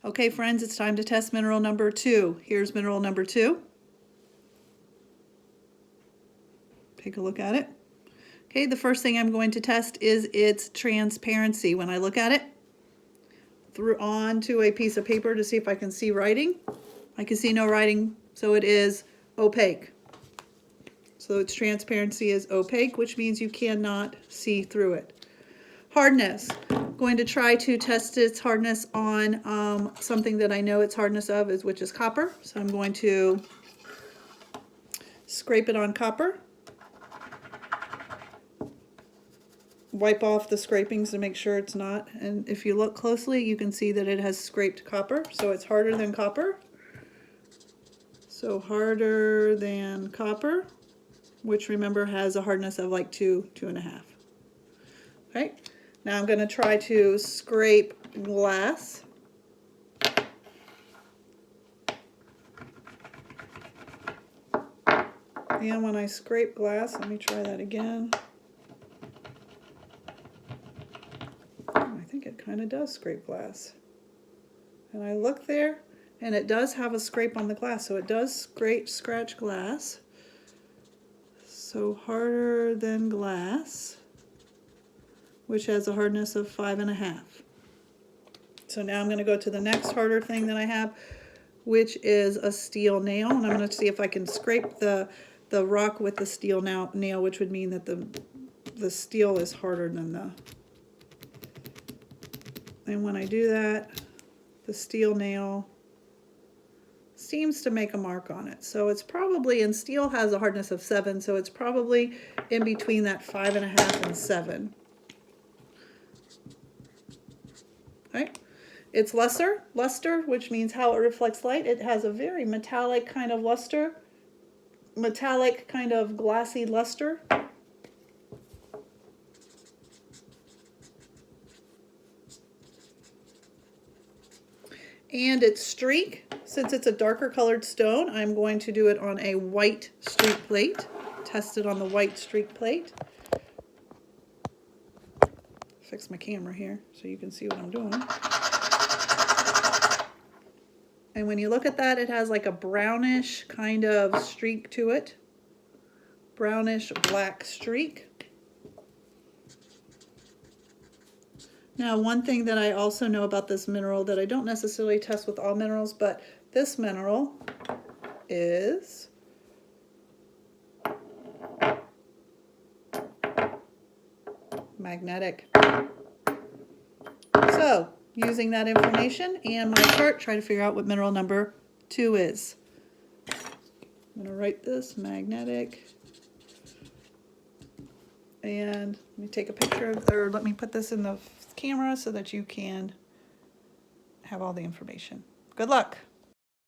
Okay, friends, it's time to test mineral number 2. Here's mineral number 2. Take a look at it. Okay, the first thing I'm going to test is its transparency. When I look at it, through onto a piece of paper to see if I can see writing. I can see no writing, so it is opaque. So its transparency is opaque, which means you cannot see through it. Hardness. Going to try to test its hardness on something that I know its hardness of is, which is copper. So I'm going to scrape it on copper. Wipe off the scrapings to make sure it's not. And if you look closely, you can see that it has scraped copper. So it's harder than copper. So harder than copper, which remember has a hardness of like 2.5. Okay. Now I'm going to try to scrape glass. And when I scrape glass, let me try that again. I think it kind of does scrape glass. And I look there, and it does have a scrape on the glass, so it does scratch glass. So harder than glass, which has a hardness of 5.5. So now I'm going to go to the next harder thing that I have, which is a steel nail. And I'm going to see if I can scrape the rock with the steel nail, which would mean that the steel is harder than the... And when I do that, the steel nail seems to make a mark on it. So it's probably, and steel has a hardness of 7, so it's probably in between that 5.5 and 7. Okay. It's luster, which means how it reflects light. It has a very metallic kind of luster, metallic kind of glassy luster. And its streak, since it's a darker colored stone, I'm going to do it on a white streak plate. Test it on the white streak plate. Fix my camera here so you can see what I'm doing. And when you look at that, it has like a brownish kind of streak to it. Brownish black streak. Now, one thing that I also know about this mineral that I don't necessarily test with all minerals, but this mineral is magnetic. So, using that information and my chart, try to figure out what mineral number 2 is. I'm going to write this, magnetic. And let me take a picture of, or let me put this in the camera so that you can have all the information. Good luck.